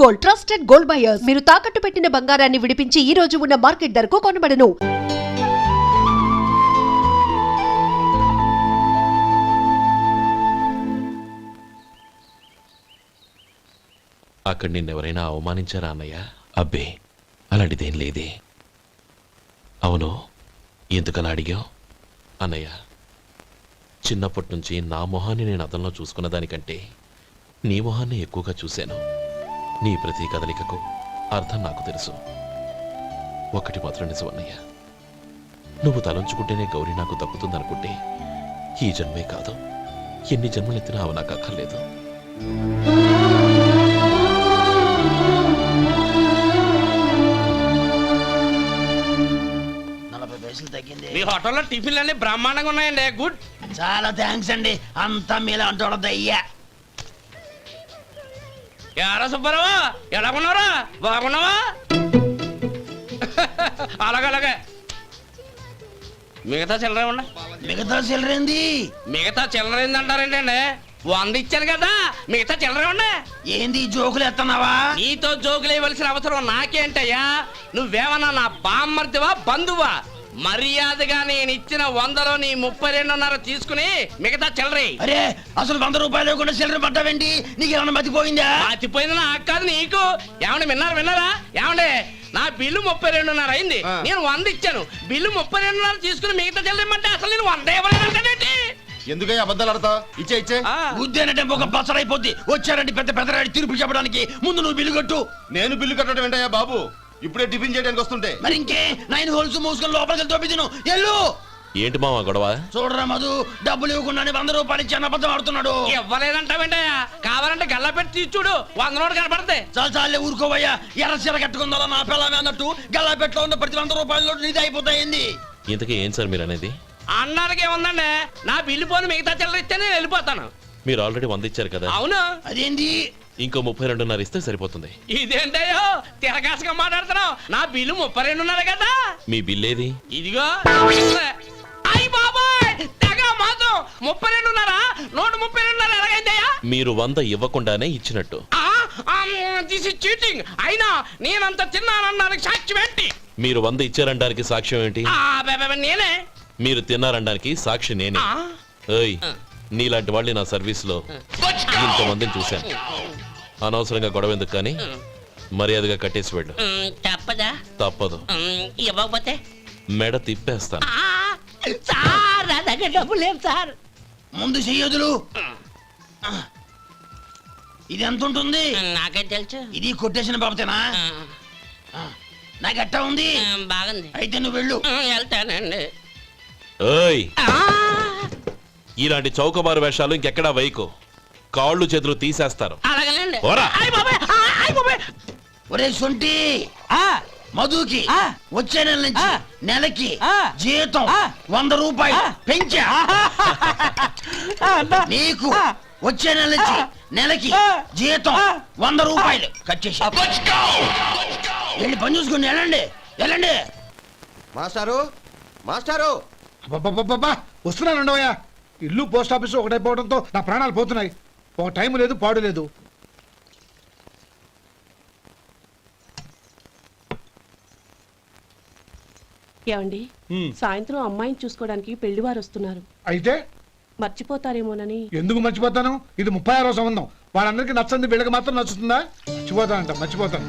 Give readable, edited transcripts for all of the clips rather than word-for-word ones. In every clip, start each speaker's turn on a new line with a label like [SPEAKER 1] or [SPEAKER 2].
[SPEAKER 1] Gold, trusted gold buyers. మీరు తాకట్టు పెట్టిన బంగారాన్ని విడిపించి ఈ రోజు ఉన్న మార్కెట్ ధరకు కొనబడను.
[SPEAKER 2] అక్కడ నిన్నెవరైనా అవమానించారా అన్నయ్య? అబ్బే, అలాంటిదేం లేదే. అవును, ఎందుకలా అడిగావు? అన్నయ్య, చిన్నప్పటి నుంచి నా మొహాన్ని నేను అద్దంలో చూసుకున్న దానికంటే నీ మొహాన్ని ఎక్కువగా చూశాను. నీ ప్రతి కదలికకు అర్థం నాకు తెలుసు. ఒకటి మాత్రం నిజం అన్నయ్య, నువ్వు తలంచుకుంటేనే గౌరీ నాకు దక్కుతుందనుకుంటే ఈ జన్మే కాదు, ఎన్ని జన్మలెత్తినా అవి నాకు అక్కర్లేదు.
[SPEAKER 3] మీ హోటల్లో టిఫిన్లు అన్ని బ్రహ్మాండంగా ఉన్నాయండి. గుడ్,
[SPEAKER 4] చాలా థ్యాంక్స్ అండి. అంతా మీలా అంటాడు అయ్యా.
[SPEAKER 3] యారా సుబ్బారావు, ఎలాగున్నారా? బాగున్నావా? అలాగే మిగతా చిల్లర ఉన్నా.
[SPEAKER 4] మిగతా చిల్లరేంది?
[SPEAKER 3] మిగతా చిల్లరేంది అంటారేంటి అండి? 100 ఇచ్చాను కదా, మిగతా చిల్లర ఉన్నా.
[SPEAKER 4] ఏంది జోకులు ఎత్తన్నావా?
[SPEAKER 3] నీతో జోకులు ఇవ్వాల్సిన అవసరం నాకేంటయ్యా? నువ్వేమన్నా నా బామ్మర్దివా, బంధువా? మర్యాదగా నేను ఇచ్చిన 100లో నీ 32.5 తీసుకుని మిగతా చిల్లరే.
[SPEAKER 4] అరే, అసలు 100 రూపాయలు లేకుండా చిల్లర పడ్డావేంటి? నీకు ఏమన్నా మతిపోయిందా?
[SPEAKER 3] మతిపోయింది నాకు కాదు, నీకు. ఏమండి విన్నారా? ఏమండి, నా బిల్లు 32.5 అయింది. నేను 100 ఇచ్చాను. బిల్లు 32.5 తీసుకుని మిగతా చిల్లరమంటే అసలు నేను 100 ఇవ్వలేదంటే
[SPEAKER 5] ఎందుకయ్యా అబద్ధాలు ఆడతావు? ఇచ్చే
[SPEAKER 4] ఉద్యానంటే ఒక బసరైపోద్ది. వచ్చారంటే పెద్ద పెద్దరాడి తీర్పు చెప్పడానికి ముందు నువ్వు బిల్లు కట్టు.
[SPEAKER 5] నేను బిల్లు కట్టడం ఏంటయ్యా బాబు? ఇప్పుడే టిఫిన్ చేయడానికి వస్తుంటే
[SPEAKER 4] మరి ఇంకే 9 హోల్స్ మూసుకొని లోపలికి తోపి తిను. ఎల్లు.
[SPEAKER 2] ఏంటి మావా గొడవ?
[SPEAKER 4] చూడరా మధు, డబ్బులు ఇవ్వకుండానే 100 రూపాయలు ఇచ్చి అబద్ధం ఆడుతున్నాడు.
[SPEAKER 3] ఇవ్వలేదంటావేంటయ్యా? కావాలంటే గల్లా పెట్టి తీసి చూడు, 100 నోటు కనపడతాయి.
[SPEAKER 4] చాలే ఊరుకోవయ్యా. ఎర్ర చీర కట్టుకుందా నా పిల్లమే అన్నట్టు గల్లా పెట్లో ఉన్న ప్రతి 100 రూపాయల నీది అయిపోతాయింది.
[SPEAKER 2] ఇంతకీ ఏం సార్ మీరు అనేది?
[SPEAKER 3] అన్నానికి ఏముందండి, నా బిల్లు పోను మిగతా చిల్లర ఇస్తే నేను వెళ్ళిపోతాను.
[SPEAKER 2] మీరు ఆల్రెడీ 100 ఇచ్చారు కదా.
[SPEAKER 3] అవును.
[SPEAKER 4] అదేంటి?
[SPEAKER 2] ఇంకో 32.5 ఇస్తే సరిపోతుంది.
[SPEAKER 3] ఇదేంటయ్యో తిరగాసుగా మాట్లాడుతున్నావు? నా బిల్లు 32.5 కదా.
[SPEAKER 2] మీ బిల్ ఏది?
[SPEAKER 3] ఇదిగో. అయ్య బాబాయ్, తెగ మాతో 32.5 నోటు 32.5 ఎలాగైందయ్యా?
[SPEAKER 2] మీరు 100 ఇవ్వకుండానే ఇచ్చినట్టు.
[SPEAKER 3] This is cheating. అయినా నేనంత తిన్నానన్నానికి సాక్ష్యం ఏంటి?
[SPEAKER 2] మీరు 100 ఇచ్చారనడానికి సాక్ష్యం ఏంటి?
[SPEAKER 3] నేనే.
[SPEAKER 2] మీరు తిన్నారనడానికి సాక్షి నేనే. ఏయ్, నీలాంటి వాళ్ళని నా సర్వీస్ లో ఇంతమందిని చూశాను. అనవసరంగా గొడవ ఎందుకు కానీ మర్యాదగా కట్టేసి వెళ్ళు.
[SPEAKER 3] తప్పదా?
[SPEAKER 2] తప్పదు.
[SPEAKER 3] ఇవ్వకపోతే
[SPEAKER 2] మెడ తిప్పేస్తాను.
[SPEAKER 3] సార్, నా దగ్గర డబ్బు లేదు సార్.
[SPEAKER 4] ముందు చెయ్యదులు. ఇది ఎంత ఉంటుంది?
[SPEAKER 3] నాకేం తెలుసు.
[SPEAKER 4] ఇది కొట్టేసిన బాబతేనా? నాకు ఎట్టా ఉంది?
[SPEAKER 3] బాగుంది.
[SPEAKER 4] అయితే నువ్వు వెళ్ళు.
[SPEAKER 3] వెళ్తానండి.
[SPEAKER 2] ఏయ్, ఇలాంటి చౌకబారు వేషాలు ఇంకెక్కడా వైకు. కాళ్ళు చేతులు తీసేస్తారు.
[SPEAKER 3] అలాగేనండి.
[SPEAKER 2] ఓరా.
[SPEAKER 4] ఒరే సొంటి, మధుకి వచ్చే నెల నుంచి నెలకి జీతం 100 రూపాయలు పెంచా. నీకు వచ్చే నెల నుంచి నెలకి జీతం 100 రూపాయలు కట్ చేసి వెళ్ళి పని చూసుకుని వెళ్ళండి.
[SPEAKER 5] మాస్టారు, మాస్టారు,
[SPEAKER 6] వస్తున్నాను ఉండవయ్యా. ఇల్లు పోస్ట్ ఆఫీసు ఒకటైపోవడంతో నా ప్రాణాలు పోతున్నాయి. ఒక టైం లేదు, పాడు లేదు.
[SPEAKER 7] ఏమండి, సాయంత్రం అమ్మాయిని చూసుకోవడానికి పెళ్లివారు వస్తున్నారు.
[SPEAKER 6] అయితే
[SPEAKER 7] మర్చిపోతారేమోనని.
[SPEAKER 6] ఎందుకు మర్చిపోతాను? ఇది 36వ సంబంధం. వాళ్ళందరికీ నచ్చంది, వీళ్ళకి మాత్రం నచ్చుతుందా? మర్చిపోతాను.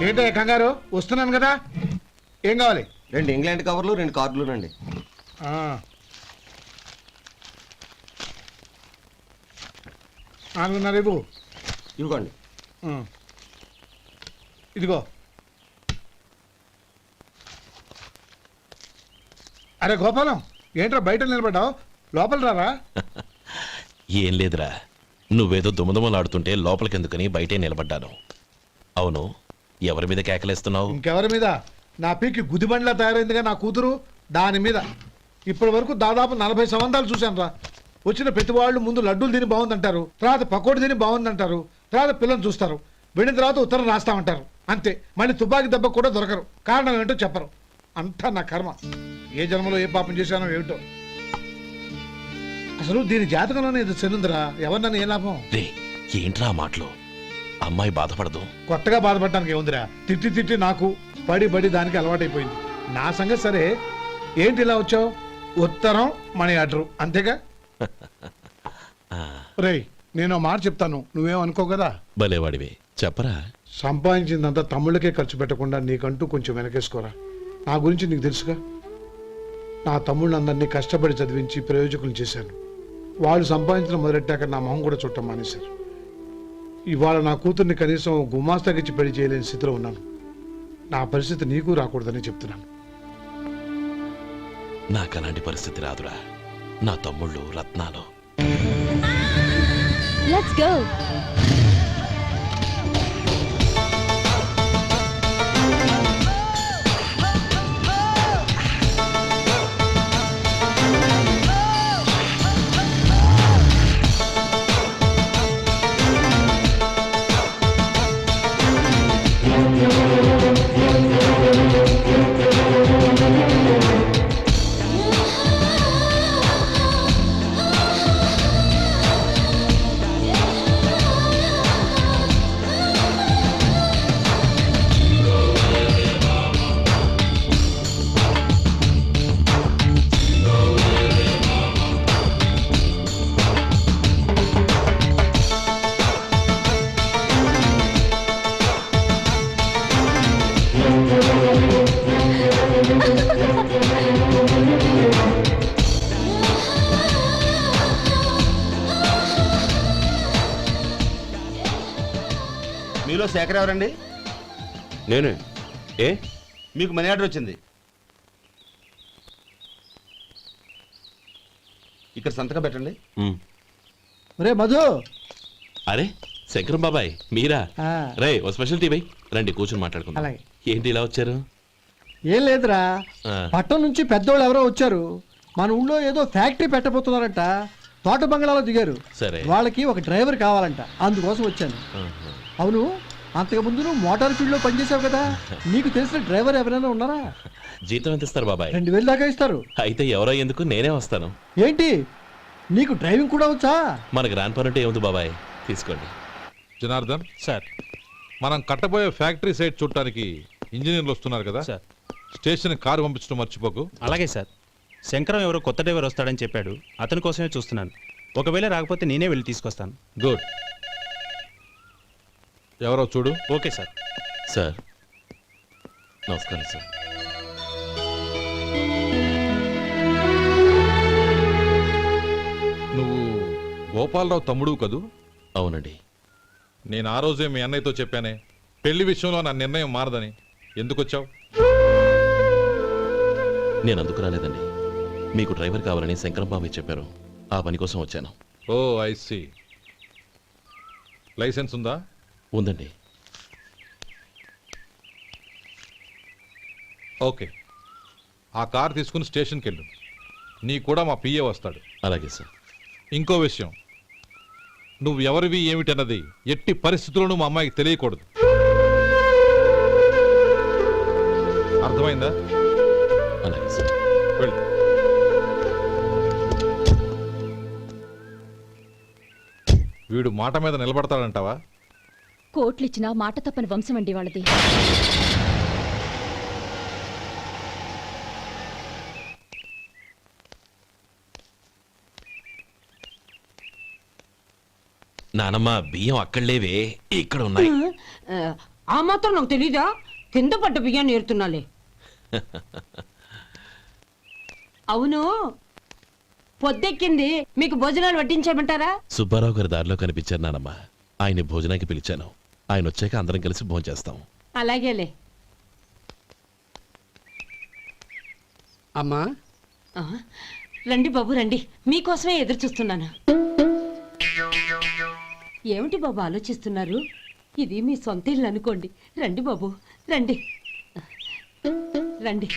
[SPEAKER 6] ఏంటో కంగారు? వస్తున్నాను కదా. ఏం కావాలి?
[SPEAKER 5] 2 ఇంగ్లాండ్ కవర్లు, 2 కార్డులు రండి.
[SPEAKER 6] 4.5 ఇవ్వు.
[SPEAKER 5] ఇవ్వండి.
[SPEAKER 6] ఇదిగో. అరే గోపాలం, ఏంట్రా బయట నిలబడ్డావు? లోపల రారా.
[SPEAKER 2] ఏం లేదురా, నువ్వేదో దుమదుమలాడుతుంటే లోపలికెందుకని బయటే నిలబడ్డాను. అవును, ఎవరి మీద కేకలేస్తున్నావు?
[SPEAKER 6] ఇంకెవరి మీద? నా పీకి గుదిబండ్లా తయారైందిగా నా కూతురు, దాని మీద. ఇప్పటి వరకు దాదాపు 40 సంబంధాలు చూశాను రా. వచ్చిన ప్రతి వాళ్ళు ముందు లడ్డూలు తిని బాగుందంటారు, తర్వాత పకోడి తిని బాగుందంటారు, తర్వాత పిల్లలు చూస్తారు, వెళ్ళిన తర్వాత ఉత్తరం రాస్తామంటారు. అంతే, మళ్ళీ తుపాకీ దెబ్బ కూడా దొరకరు. కారణం ఏంటో చెప్పరు. అంతా నా కర్మ. ఏ జన్మలో ఏ పాపం చేశానో ఏమిటో. అసలు దీని జాతకంలోనే ఇది చెల్లుందిరా. ఎవరినన్నా ఏ లాభం?
[SPEAKER 2] రే ఏంట్రా ఆ మాటలు? అమ్మాయి బాధపడదు.
[SPEAKER 6] కొత్తగా బాధపడటానికి ఏముందిరా? తిట్టి తిట్టి నాకు పడి దానికి అలవాటైపోయింది. నా సంగతి సరే, ఏంటి ఇలా వచ్చావు? ఉత్తరం మనీ ఆర్డర్ అంతేగా? రేయ్ నేను ఓ మాట చెప్తాను, నువ్వేం అనుకో కదా.
[SPEAKER 2] భలేవాడివే, చెప్పరా.
[SPEAKER 6] సంపాదించిందంతా తమ్ముళ్ళకే ఖర్చు పెట్టకుండా నీకంటూ కొంచెం వెనకేసుకోరా. నా గురించి నీకు తెలుసుగా. నా తమ్ముళ్ళందరినీ కష్టపడి చదివించి ప్రయోజకులు చేశాను. వాళ్ళు సంపాదించడం మొదలెట్టాక నా మొహం కూడా చుట్టం మానేశారు. ఇవాళ నా కూతుర్ని కనీసం గుమాస్తాకిచ్చి పెళ్లి చేయలేని స్థితిలో ఉన్నాను. నా పరిస్థితి నీకు రాకూడదని చెప్తున్నాను.
[SPEAKER 2] నాకు అలాంటి పరిస్థితి రాదురా. నా తమ్ముళ్ళు రత్నాలు.
[SPEAKER 8] Let's go.
[SPEAKER 5] మీలో శేఖర్ ఎవరండి?
[SPEAKER 2] నేనే. ఏ
[SPEAKER 5] మీకు మనీ ఆర్డర్ వచ్చింది. ఇక్కడ సంతకం పెట్టండి.
[SPEAKER 6] రే మధు.
[SPEAKER 2] అరే శంకరం బాబాయ్ మీరా? రే ఓ స్పెషల్ టీ బై రండి కూర్చొని మాట్లాడుకుందాం.
[SPEAKER 6] అలాగే.
[SPEAKER 2] ఏంటి ఇలా వచ్చారు?
[SPEAKER 9] ఏం లేదురా,
[SPEAKER 2] ఆ.
[SPEAKER 9] పట్టణం నుంచి పెద్దోళ్ళు ఎవరో వచ్చారు. మన ఊళ్ళో ఏదో ఫ్యాక్టరీ పెట్టబోతున్నారంట. తోట బంగ్లాలో దిగారు.
[SPEAKER 2] సరే.
[SPEAKER 9] వాళ్ళకి ఒక డ్రైవర్ కావాలంట, అందుకోసం వచ్చాను.
[SPEAKER 2] ఆహా.
[SPEAKER 9] అవును, అంతకు ముందు నువ్వు మోటార్ ఫీల్డ్ లో పనిచేసావు కదా, నీకు తెలిసిన డ్రైవర్ ఎవరైనా ఉన్నారా?
[SPEAKER 2] జీతం ఎంత ఇస్తారు బాబాయ్?
[SPEAKER 9] 2000 దాకా ఇస్తారు.
[SPEAKER 2] అయితే ఎవరో ఎందుకు, నేనే వస్తాను.
[SPEAKER 9] ఏంటి, నీకు డ్రైవింగ్ కూడా వచ్చా?
[SPEAKER 2] మన గ్రాండ్ పర్ అంటే ఏముంది బాబాయ్, తీసుకోండి.
[SPEAKER 10] జనార్దన్
[SPEAKER 11] సార్.
[SPEAKER 10] మనం కట్టబోయే ఫ్యాక్టరీ సైట్ చూడటానికి ఇంజనీర్లు వస్తున్నారు కదా
[SPEAKER 11] సార్.
[SPEAKER 10] స్టేషన్ కారు పంపించడం మర్చిపోకు.
[SPEAKER 11] అలాగే సార్. శంకరం ఎవరో కొత్త డ్రైవర్ వస్తాడని చెప్పాడు, అతని కోసమే చూస్తున్నాను. ఒకవేళ రాకపోతే నేనే వెళ్ళి తీసుకొస్తాను.
[SPEAKER 10] గుడ్. ఎవరో చూడు.
[SPEAKER 11] Okay sir.
[SPEAKER 2] సార్ నమస్కారం సార్.
[SPEAKER 10] నువ్వు గోపాలరావు తమ్ముడు కదూ?
[SPEAKER 2] అవునండి.
[SPEAKER 10] నేను ఆ రోజే మీ అన్నయ్యతో చెప్పానే, పెళ్లి విషయంలో నా నిర్ణయం మారదని. ఎందుకు వచ్చావు?
[SPEAKER 2] నేను అందుకు రాలేదండి. మీకు డ్రైవర్ కావాలని శంకరం బాబాయ్ చెప్పారు, ఆ పని కోసం వచ్చాను.
[SPEAKER 10] ఓ ఐ సీ. లైసెన్స్ ఉందా?
[SPEAKER 2] ఉందండి.
[SPEAKER 10] ఓకే, ఆ కార్ తీసుకుని స్టేషన్కి వెళ్ళు. నీ కూడా మా పిఏ వస్తాడు.
[SPEAKER 2] అలాగే సార్.
[SPEAKER 10] ఇంకో విషయం, నువ్వు ఎవరివి ఏమిటన్నది ఎట్టి పరిస్థితుల్లోనూ మా అమ్మాయికి తెలియకూడదు. అర్థమైందా?
[SPEAKER 2] అలాగే సార్.
[SPEAKER 10] వెళ్ళు. వీడు మాట మీద నిలబడతాడంటావా?
[SPEAKER 8] కోట్లిచ్చినా మాట తప్పని వంశం అండి వాళ్ళది.
[SPEAKER 2] నానమ్మ బియ్యం అక్కడ లేవే, ఇక్కడ ఉన్నాయి.
[SPEAKER 12] ఆ మాత్రం నాకు తెలీదా? కింద పడ్డ బియ్యాన్ని ఏరుతున్నాలే. అవును, పొద్దెక్కింది, మీకు భోజనాలు వడ్డించమంటారా?
[SPEAKER 2] సుబ్బారావు గారి దారిలో కనిపించారు నానమ్మ. ఆయన భోజనానికి పిలిచాను. ఆయన వచ్చాక అందరం కలిసి భోజనం చేస్తాం.
[SPEAKER 12] అలాగేలే.
[SPEAKER 3] అమ్మా
[SPEAKER 12] ఆ, రండి బాబు రండి, మీకోసమే ఎదురు చూస్తున్నాను. ఏమిటి బాబు ఆలోచిస్తున్నారు? ఇది మీ సొంత ఇల్లు అనుకోండి. రండి బాబు రండి రండి.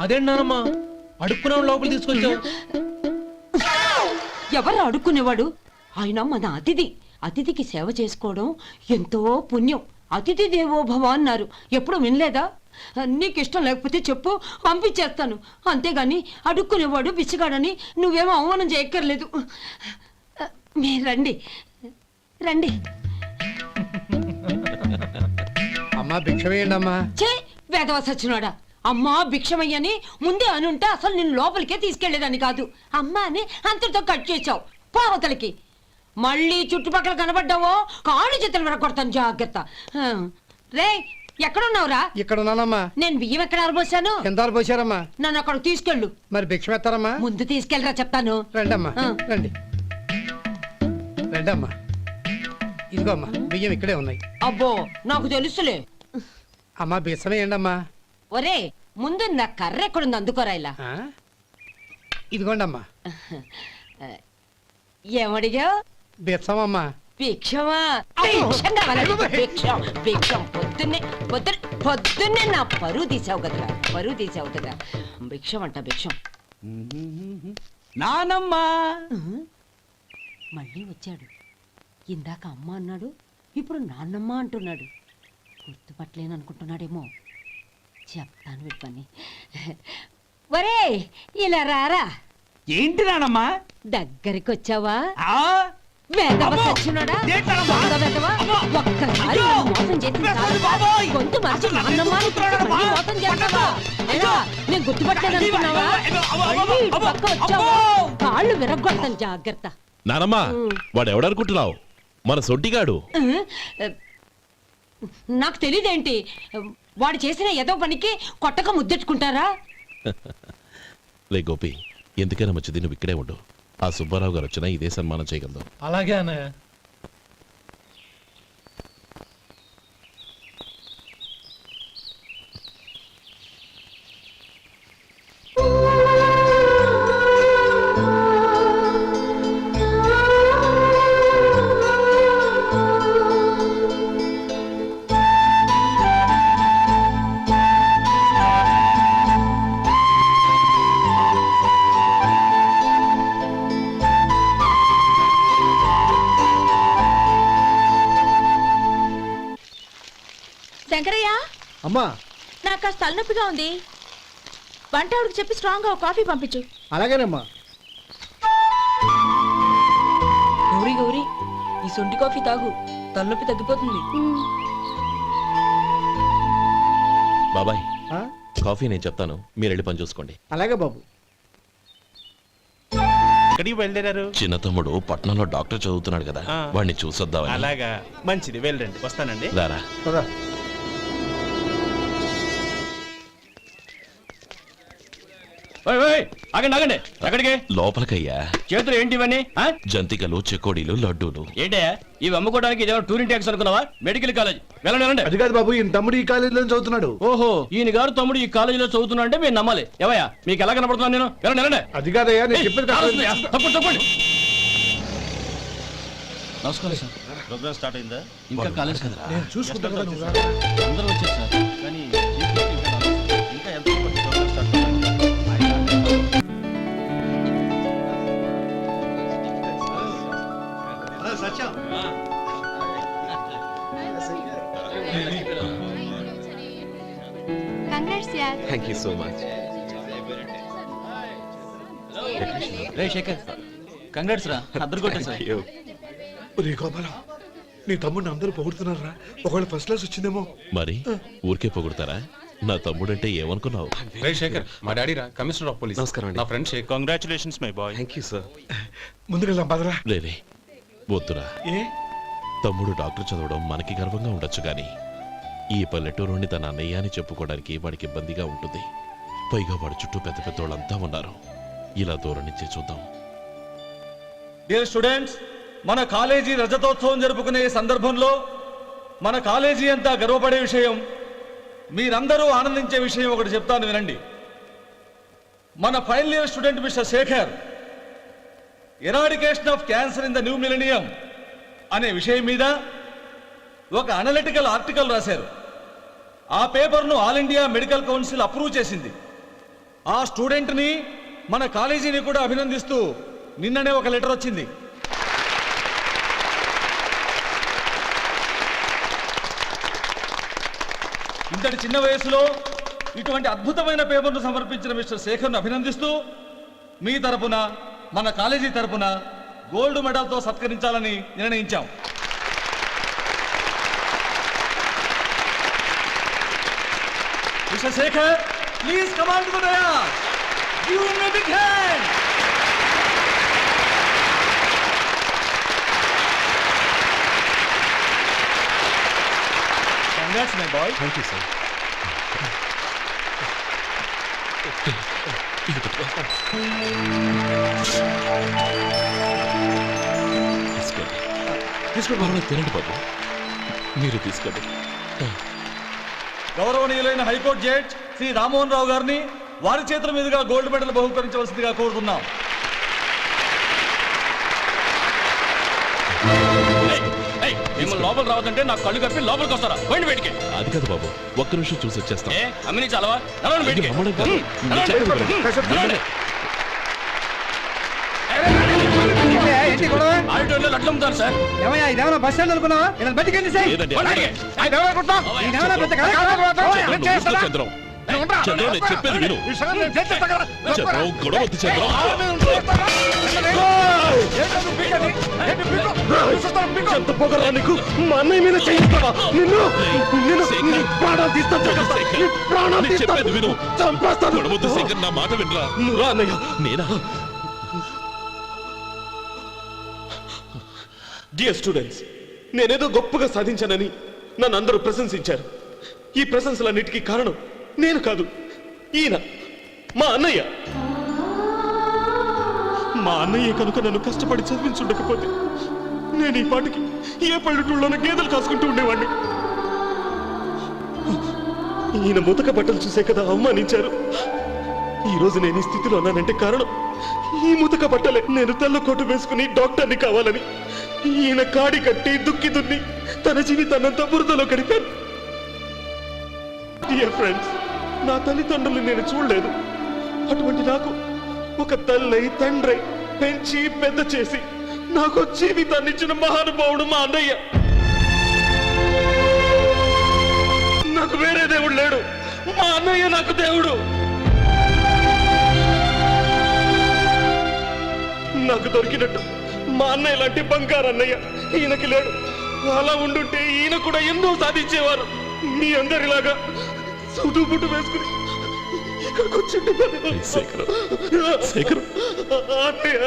[SPEAKER 9] అదేంటమ్మా అడుక్కునే లోపల తీసుకొచ్చావు?
[SPEAKER 12] ఎవరు అడుక్కునేవాడు? ఆయన మన అతిథి. అతిథికి సేవ చేసుకోవడం ఎంతో పుణ్యం. అతిథి దేవో భవ అన్నారు, ఎప్పుడు వినలేదా? నీకు ఇష్టం లేకపోతే చెప్పు, పంపించేస్తాను. అంతేగాని అడుక్కునేవాడు బిచ్చగాడని నువ్వేమో అవమానం చేయక్కర్లేదు. మీరు రండి రండి.
[SPEAKER 9] అమ్మా భిక్ష వేయండి అమ్మా.
[SPEAKER 12] చే వేదవ సచ్చినోడా, అమ్మా భిక్షమయ్యని ముందే అనుంటే అసలు నిన్ను లోపలికే తీసుకెళ్లేదని కాదు. అమ్మా అని అంతటితో కట్ చేసావు. పోవతలకి మళ్ళీ చుట్టుపక్కల కనబడ్డావో కాళ్ళు చేతులు విరగొడతాను, జాగ్రత్త. రే ఎక్కడున్నావురా?
[SPEAKER 9] ఇక్కడ ఉన్నానమ్మా.
[SPEAKER 12] నేను బియ్యం ఎక్కడ ఆరబోసాను?
[SPEAKER 9] ఎంత పోసారమ్మా?
[SPEAKER 12] నన్ను అక్కడికి తీసుకెళ్ళు.
[SPEAKER 9] మరి భిక్ష పెడతారమ్మా?
[SPEAKER 12] ముందు తీసుకెళ్ళరా చెప్తాను.
[SPEAKER 9] రండమ్మా రండి రండమ్మా. ఇదిగో అమ్మా బియ్యం ఇక్కడే ఉన్నాయి.
[SPEAKER 12] అబ్బో నాకు తెలుసులే.
[SPEAKER 9] అమ్మా బిచ్చం వేయండి అమ్మా.
[SPEAKER 12] ఒరే ముందు నా కర్ర ఎక్కడుంది, అందుకోరా ఇలా.
[SPEAKER 9] ఇదిగోండి అమ్మా.
[SPEAKER 12] ఏమడిగా?
[SPEAKER 9] బిచ్చమమ్మా.
[SPEAKER 12] భిక్షమా? భిక్షం కావాలండి, భిక్షం భిక్షం. పొద్దున్నే నా పరువు తీసావు కదరా, పరువు తీసావు కదా. భిక్షం అంట భిక్షం.
[SPEAKER 3] నానమ్మా
[SPEAKER 12] మళ్ళీ వచ్చాడు. ఇందాక అమ్మ అన్నాడు, ఇప్పుడు నాన్నమ్మ అంటున్నాడు. గుర్తుపట్టలేననుకుంటున్నాడేమో. చెప్తాను వీడి పని. ఒరే ఇలా రారా.
[SPEAKER 3] ఏంటి నానమ్మా?
[SPEAKER 12] దగ్గరికి వచ్చావా? ఒక్కసారి మోసం చేసి గొంతు మార్చి నాన్నమ్మ మోసం చేస్తావా? నేను గుర్తుపట్టలేదనుకున్నావా? పక్క వచ్చావా కాళ్ళు విరగొడతాను, జాగ్రత్త.
[SPEAKER 2] నానమ్మా వాడు ఎవడనుకుంటున్నావు? మన సొంటిగాడు.
[SPEAKER 12] నాకు తెలియదేంటి, వాడు చేసిన ఏదో పనికి కొట్టక ముద్దెట్టుకుంటారా?
[SPEAKER 2] లే గోపి, ఎందుకైనా మంచిది నువ్వు ఇక్కడే ఉండు. ఆ సుబ్బారావు గారు వచ్చినా ఇదే సన్మానం చేయగలదు.
[SPEAKER 9] అలాగే అన్నయ్య.
[SPEAKER 8] శంకరయ్య,
[SPEAKER 6] అమ్మా
[SPEAKER 8] నాకు కాస్త తలనొప్పిగా ఉంది. వంట ఆవిడకి చెప్పి స్ట్రాంగ్ గా కాఫీ పంపించు.
[SPEAKER 6] అలాగేనమ్మా.
[SPEAKER 8] గౌరీ గౌరీ, ఈ సొంటి కాఫీ తాగు, తలనొప్పి తగ్గిపోతుంది.
[SPEAKER 2] బాబాయ్ కాఫీ నేను చెప్తాను, మీరు వెళ్ళి పని చూసుకోండి.
[SPEAKER 6] అలాగే బాబు.
[SPEAKER 11] ఎక్కడికి బయలుదేరారు?
[SPEAKER 2] చిన్న తమ్ముడు పట్నంలో డాక్టర్ చదువుతున్నాడు కదా, వాడిని చూసొద్దామని.
[SPEAKER 11] అలాగా, మంచిది, వెళ్ళండి. వస్తానండి.
[SPEAKER 2] రారా.
[SPEAKER 3] ఆగండి ఆగండి. ఎక్కడికి?
[SPEAKER 2] లోపలికయ్యా.
[SPEAKER 3] చేతులు ఏంటి ఇవన్నీ?
[SPEAKER 2] జంతికలు, చెకోడీలు, లడ్డూలు.
[SPEAKER 3] ఏంటయ్యా ఇవి అమ్ముకోవడానికి ఇదేమో టూరింగ్ ట్యాక్స్ అనుకున్నావా? మెడికల్ కాలేజ్ వెళ్ళండి.
[SPEAKER 6] అది కాదు బాబు, ఈయన తమ్ముడు ఈ కాలేజీలో చదువుతున్నాడు.
[SPEAKER 3] ఓహో, ఈయన గారు తమ్ముడు ఈ కాలేజీలో చదువుతున్నా అంటే మీరు నమ్మాలి. ఏవయ్యా మీకు ఎలా కనపడుతున్నాను నేను? వెళ్ళండి.
[SPEAKER 6] అది కాదయ్యా, నేను చెప్పేది
[SPEAKER 3] తప్పండి.
[SPEAKER 11] నమస్కారం సార్. ప్రోగ్రామ్ స్టార్ట్ అయిందా?
[SPEAKER 3] ఇంకా కాలేజ్ కదా.
[SPEAKER 6] నేను చూసుకుంటాను.
[SPEAKER 11] అందరూ వచ్చారు సార్, కానీ ఇంకా ఎంత programme start
[SPEAKER 2] thank you so much.
[SPEAKER 3] రే శేఖర్, కంగ్రాట్స్ రా, అద్దరు కొట్టేశావు.
[SPEAKER 6] రే గోపాలం, నీ తమ్ముడిని అందరూ పొగుడుతున్నారా? ఒకవేళ ఫస్ట్ క్లాస్ వచ్చిందేమో.
[SPEAKER 2] మరి ఊరికే పొగుడతారా? నా తమ్ముడంటే ఏమనుకున్నావు?
[SPEAKER 11] శేఖర్, మా డాడీ రా, కమిషనర్ ఆఫ్ పోలీస్.
[SPEAKER 2] నమస్కారం అండి.
[SPEAKER 11] నా friend Shekhar. Congratulations my boy.
[SPEAKER 2] Thank you sir.
[SPEAKER 6] ముందుకెళ్దాం పదరా.
[SPEAKER 2] రే వద్దురా.
[SPEAKER 6] ఏ
[SPEAKER 2] తమ్ముడు డాక్టర్ చదవడం మనకి గర్వంగా ఉండొచ్చు కానీ ఈ పల్లెటూరుని తన అన్నయ్య అని చెప్పుకోవడానికి వాడికి ఇబ్బందిగా ఉంటుంది. పైగా వాడి చుట్టూ పెద్ద పెద్ద వాళ్ళంతా ఉన్నారు. ఇలా దూరం నుంచి చూద్దాం.
[SPEAKER 13] డియర్ స్టూడెంట్స్, మన కాలేజీ రజతోత్సవం జరుపుకునే సందర్భంలో మన కాలేజీ అంతా గర్వపడే విషయం, మీరందరూ ఆనందించే విషయం ఒకటి చెప్తాను వినండి. మన final year student mister Shekhar eradication of cancer in the new millennium అనే విషయం మీద ఒక అనలిటికల్ ఆర్టికల్ రాశారు. ఆ పేపర్ను all India medical council approve చేసింది. ఆ స్టూడెంట్ని, మన కాలేజీని కూడా అభినందిస్తూ నిన్ననే ఒక లెటర్ వచ్చింది. ఇంతటి చిన్న వయసులో ఇటువంటి అద్భుతమైన పేపర్ను సమర్పించిన మిస్టర్ శేఖర్ను అభినందిస్తూ మీ తరపున మన కాలేజీ తరపున గోల్డ్ మెడల్తో సత్కరించాలని నిర్ణయించాం. Mister Shekhar, please come on to the dais. Give him a big hand. Congrats my boy.
[SPEAKER 2] Thank you sir. తీసుకోండి, తినండి బాబు. మీరు తీసుకోండి.
[SPEAKER 13] గౌరవనీయులైన హైకోర్టు జడ్జ్ శ్రీ రామ్మోహన్ రావు గారిని వారి చేతుల మీదుగా గోల్డ్ మెడల్ బహుకరించవలసిందిగా కోరుతున్నాం.
[SPEAKER 3] మిమ్మల్ని లోపల రావద్దంటే నాకు కళ్ళు కప్పి లోపలికి వస్తారా? పోయింది బయటికి.
[SPEAKER 2] అది కాదు బాబు, ఒక్క నిమిషం చూసి వచ్చేస్తాం.
[SPEAKER 3] అమ్మిని చాలవా? నడవండి బయటికి.
[SPEAKER 2] అమ్మడం కాదు.
[SPEAKER 3] ఆడిటోర్లో లడ్లు అమ్ముతారు సార్.
[SPEAKER 9] ఏమయ్యా ఇదేమన్నా బస్ స్టాండ్ అనుకున్నావా? ఇలా బయటికి
[SPEAKER 2] లేదండి, చంద్రం, చంద్రం, నేను చెప్పేది విను. చంద్రం, గొడవ వద్దు చంద్రం.
[SPEAKER 5] ఎంత పొగరా నీకు? మా అన్నయ్య మీద చేయిస్తావా? నిన్ను ప్రాణాలు తీస్తాను.
[SPEAKER 2] నేను చెప్పేది విను.
[SPEAKER 5] చంపేస్తాను.
[SPEAKER 2] గొడవ వద్దు శేఖర్, నా మాట వినరా.
[SPEAKER 5] నువ్వు అన్నయ్య.
[SPEAKER 2] నేనా?
[SPEAKER 5] డియర్ స్టూడెంట్స్, నేనేదో గొప్పగా సాధించానని నన్ను అందరూ ప్రశంసించారు. ఈ ప్రశంసలన్నిటికీ కారణం నేను కాదు, ఈయన మా అన్నయ్య. మా అన్నయ్య కనుక నన్ను కష్టపడి చదివించుండకపోతే నేను ఈ పాటికి ఏ పల్లెటూళ్ళలోనూ గేదెలు కాసుకుంటూ ఉండేవాడిని. ఈయన ముతక బట్టలు చూసే కదా అవమానించారు. ఈ రోజు నేను ఈ స్థితిలో ఉన్నానంటే కారణం ఈ ముతక బట్టలే. నేను తెల్ల కోటు వేసుకుని డాక్టర్ని కావాలని ఈయన కాడి కట్టి దుక్కి దున్ని తన జీవితాన్నంతా బురదలో గడిపారు. డియర్ ఫ్రెండ్స్, నా తల్లిదండ్రులు నేను చూడలేదు. అటువంటి నాకు ఒక తల్లి తండ్రి పెంచి పెద్ద చేసి నాకు జీవితాన్ని ఇచ్చిన మహానుభావుడు మా అన్నయ్య. నాకు వేరే దేవుడు లేడు, మా అన్నయ్య నాకు దేవుడు. నాకు దొరికినట్టు మా అన్నయ్య లాంటి బంగారు అన్నయ్య ఈయనకి లేడు. అలా ఉండుంటే ఈయన కూడా ఎన్నో సాధించేవారు. మీ అందరిలాగా సూటు బుట్టు వేసుకుని ఇక్కడికి వచ్చి
[SPEAKER 2] శేఖర్, శేఖర్,
[SPEAKER 5] అన్నయ్య.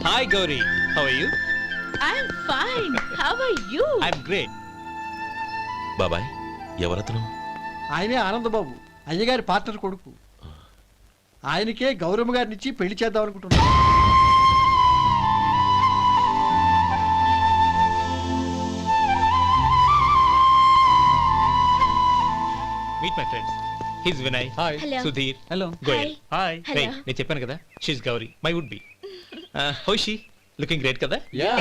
[SPEAKER 11] Hi Gauri, how are you?
[SPEAKER 7] I'm fine. How are you?
[SPEAKER 11] I'm great.
[SPEAKER 2] బాబాయ్, ఎవరతను?
[SPEAKER 9] ఆయనే ఆనందబాబు, అయ్యగారి పార్ట్నర్ కొడుకు. ఆయనకే గౌరమ్మ గారినిచ్చి పెళ్లి చేద్దాం అనుకుంటున్నాను.
[SPEAKER 11] Meet my friends. He's Vinay.
[SPEAKER 9] Hi.
[SPEAKER 7] Hello.
[SPEAKER 11] Sudhir.
[SPEAKER 9] Hello.
[SPEAKER 11] Goyal.
[SPEAKER 8] Hi.
[SPEAKER 7] Hello.
[SPEAKER 11] Hey, నేను చెప్పాను కదా, she's Gauri, my would be. How is she? Looking great కదా?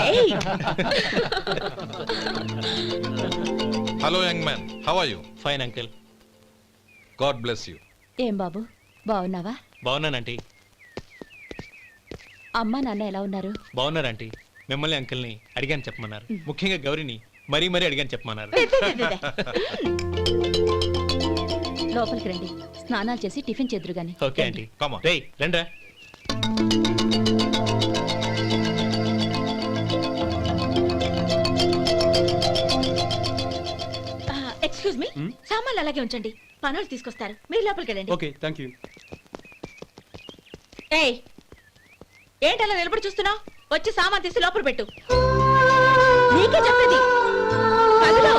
[SPEAKER 7] Hey.
[SPEAKER 10] Hello young man, how are you?
[SPEAKER 11] Fine uncle.
[SPEAKER 10] God bless you.
[SPEAKER 1] ఏం బాబు, బాగున్నావా?
[SPEAKER 11] బాగున్నానంటీ.
[SPEAKER 1] అమ్మా నాన్న ఎలా ఉన్నారు?
[SPEAKER 11] బాగున్నారంటీ. మిమ్మల్ని అంకుల్ని అడిగాను చెప్పమన్నారు. ముఖ్యంగా గౌరిని మరీ మరీ అడిగాను చెప్పమన్నారు.
[SPEAKER 1] లోపలికి రండి, స్నానాలు చేసి టిఫిన్ చేద్దురు గాని.
[SPEAKER 11] Okay aunty.
[SPEAKER 10] Come on.
[SPEAKER 11] రేయ్ రండ్రా.
[SPEAKER 1] ఎక్స్క్యూజ్ మీ, సామాన్లు అలాగే ఉంచండి, పనులు తీసుకొస్తారు. మీరు లోపలికి వెళ్ళండి.
[SPEAKER 11] Okay, thank you.
[SPEAKER 1] ఏయ్, ఏంటలా నిలబడి చూస్తున్నావు? వచ్చి సామాన్ తీసి లోపల పెట్టు. నీకే చెప్పేది. కదులు.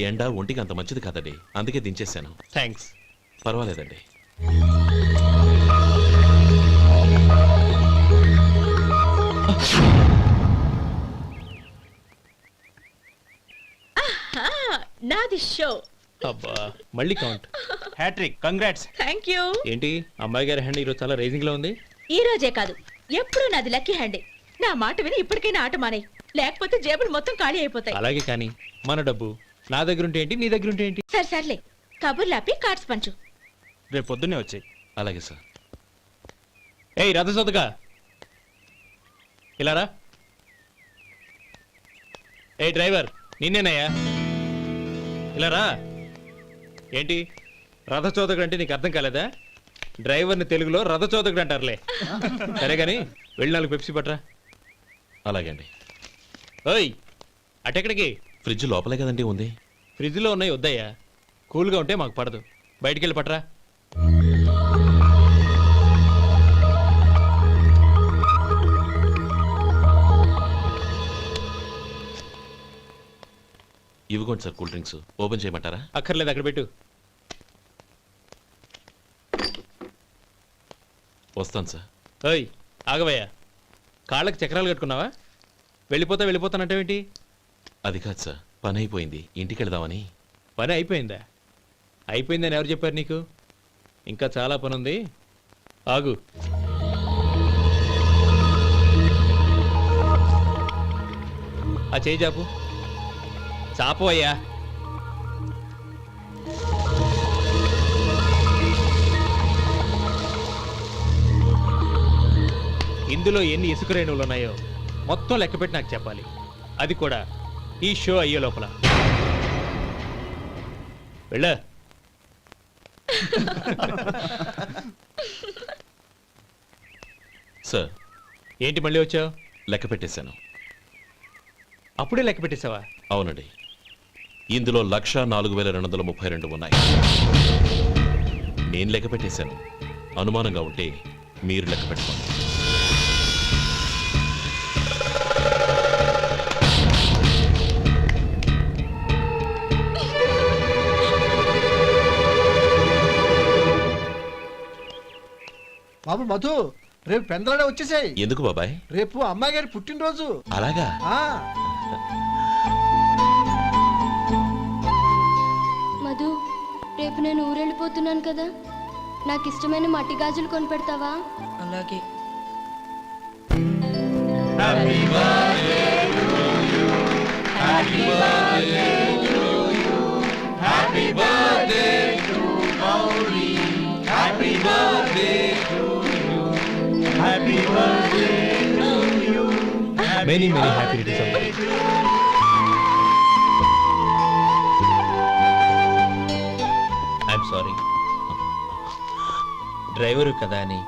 [SPEAKER 2] ఎండ ఒంటికి అంత మంచిది కాదండి, అందుకే దించేశాను.
[SPEAKER 11] థ్యాంక్స్.
[SPEAKER 2] పర్వాలేదండి.
[SPEAKER 1] నాది షో.
[SPEAKER 11] అబ్బా మళ్ళీ count. Hattrick, congrats.
[SPEAKER 1] Thank you.
[SPEAKER 11] ఏంటి అమ్మాయి గారి హ్యాండ్ ఈరోజు చాలా రైజింగ్ లో ఉంది?
[SPEAKER 1] ఈ రోజే కాదు, ఎప్పుడూ నాది లక్కీ హ్యాండే. నా మాట విని ఇప్పటికైనా ఆట మానేయ్, లేకపోతే జేబులు మొత్తం ఖాళీ అయిపోతాయి.
[SPEAKER 11] అలాగే కానీ మన డబ్బు నా దగ్గర ఉంటే ఏంటి, నీ దగ్గర ఉంటే ఏంటి?
[SPEAKER 1] సరే సర్లే, కబుర్లాపి కార్డ్స్ పంచు.
[SPEAKER 11] రేపు పొద్దున్నే వచ్చాయి.
[SPEAKER 2] అలాగే సార్.
[SPEAKER 11] ఏయ్ రథసోదగా ఇలా రా. ఏ డ్రైవర్ నిన్నేనయ్యా, ఇలా రా. ఏంటి రథచోదకుడు అంటే నీకు అర్థం కాలేదా? డ్రైవర్ని తెలుగులో రథచోదకుడు అంటారులే. సరే కానీ వెళ్ళి 4 పెప్సీ పట్రా.
[SPEAKER 2] అలాగే అండి.
[SPEAKER 11] ఓయ్ అటెక్కడికి?
[SPEAKER 2] ఫ్రిడ్జ్ లోపలే కదండి ఉంది.
[SPEAKER 11] ఫ్రిడ్జ్లో ఉన్నాయి వద్దయ్యా, కూల్గా ఉంటే మాకు పడదు. బయటికి వెళ్ళి పట్రా.
[SPEAKER 2] ఇవ్వకోండి సార్ కూల్ డ్రింక్స్. ఓపెన్ చేయమంటారా?
[SPEAKER 11] అక్కర్లేదు, అక్కడ పెట్టు.
[SPEAKER 2] వస్తాను సార్.
[SPEAKER 11] ఓయ్ ఆగవయ్యా, కాళ్ళకి చక్రాలు కట్టుకున్నావా? వెళ్ళిపోతానంటావేంటి?
[SPEAKER 2] అది కాదు సార్, పని అయిపోయింది, ఇంటికి వెళదామని.
[SPEAKER 11] పని అయిపోయిందా? అయిపోయిందని ఎవరు చెప్పారు నీకు? ఇంకా చాలా పని ఉంది, ఆగు. ఆ చేయి చాపు. చాపు అయ్యా. ఇందులో ఎన్ని ఇసుక రేణువులు ఉన్నాయో మొత్తం లెక్కపెట్టి నాకు చెప్పాలి, అది కూడా ఈ షో అయ్యే లోపల. వెళ్ళ.
[SPEAKER 2] సార్
[SPEAKER 11] ఏంటి మళ్ళీ వచ్చావు?
[SPEAKER 2] లెక్క పెట్టేశాను.
[SPEAKER 11] అప్పుడే లెక్క పెట్టేశావా?
[SPEAKER 2] అవునండి, ఇందులో 1,04,232 ఉన్నాయి. నేను లెక్క పెట్టేశాను. అనుమానంగా ఉంటే మీరు లెక్క పెట్టుకోండి.
[SPEAKER 9] బాబు మధు, రేపు పెందలాడే వచ్చేసాయి.
[SPEAKER 2] ఎందుకు బాబాయ్?
[SPEAKER 9] రేపు అమ్మాయి గారి పుట్టినరోజు.
[SPEAKER 2] అలాగా?
[SPEAKER 14] మధు, రేపు నేను ఊరెళ్ళిపోతున్నాను కదా, నాకు ఇష్టమైన మట్టి గాజులు కొనిపెడతావా?
[SPEAKER 8] అలాగే.
[SPEAKER 11] Many happy returns of the day. I'm sorry. Driver కదా అని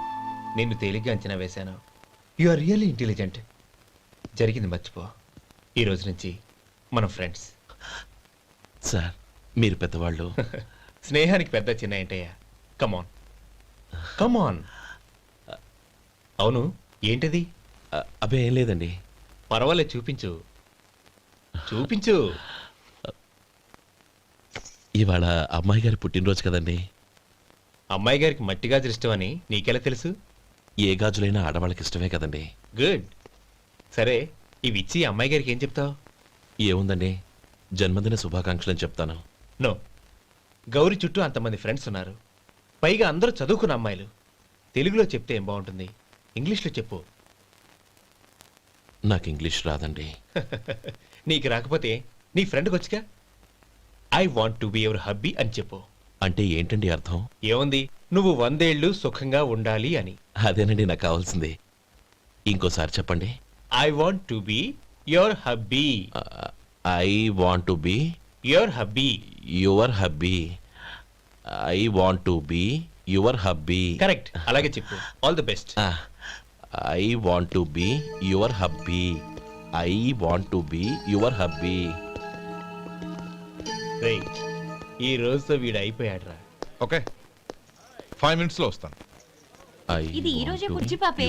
[SPEAKER 11] నిన్ను తేలిగ్గా అంచనా వేశాను. You are really intelligent. జరిగింది మర్చిపో. ఈ రోజు నుంచి మనం ఫ్రెండ్స్.
[SPEAKER 2] సార్ మీరు పెద్దవాళ్ళు.
[SPEAKER 11] స్నేహానికి పెద్ద చిన్న ఏంటయ్యా? కమాన్ కమాన్. అవును ఏంటది?
[SPEAKER 2] అబ్బే ఏం లేదండి.
[SPEAKER 11] పర్వాలేదు, చూపించు చూపించు.
[SPEAKER 2] ఇవాళ అమ్మాయి గారి పుట్టినరోజు కదండి.
[SPEAKER 11] అమ్మాయి గారికి మట్టి గాజులు ఇష్టమని నీకెలా తెలుసు?
[SPEAKER 2] ఏ గాజులైనా ఆడవాళ్ళకి ఇష్టమే కదండి.
[SPEAKER 11] గుడ్. సరే ఇవి ఇచ్చి అమ్మాయి గారికి ఏం చెప్తావు?
[SPEAKER 2] ఏముందండి, జన్మదిన శుభాకాంక్షలు అని చెప్తాను.
[SPEAKER 11] నో, గౌరీ చుట్టూ అంతమంది ఫ్రెండ్స్ ఉన్నారు, పైగా అందరూ చదువుకున్న అమ్మాయిలు. తెలుగులో చెప్తే ఏం బాగుంటుంది, ఇంగ్లీష్లో చెప్పు.
[SPEAKER 2] నాకు ఇంగ్లీష్ రాదండి.
[SPEAKER 11] నీకు రాకపోతే నీ ఫ్రెండ్కి వచ్చిగా I want to be your hubby అని చెప్పు.
[SPEAKER 2] అంటే ఏంటండి అర్థం?
[SPEAKER 11] ఏముంది, నువ్వు 100 ఏళ్ళు సుఖంగా ఉండాలి అని.
[SPEAKER 2] అదేనండి నాకు కావాల్సింది. ఇంకోసారి చెప్పండి.
[SPEAKER 11] I want to be your hubby.
[SPEAKER 2] I want to be
[SPEAKER 11] your hubby.
[SPEAKER 2] Your hubby. I want to be your hubby.
[SPEAKER 11] Correct, అలాగే చెప్పు. All the best.
[SPEAKER 2] I want to be your hubby. I want to be your hubby.
[SPEAKER 11] ఈ రోజుతో వీడు అయిపోయాడురా.
[SPEAKER 10] Okay, 5 minutes లో వస్తాను.
[SPEAKER 1] ఇది ఈ రోజే కుర్చీ పాపే.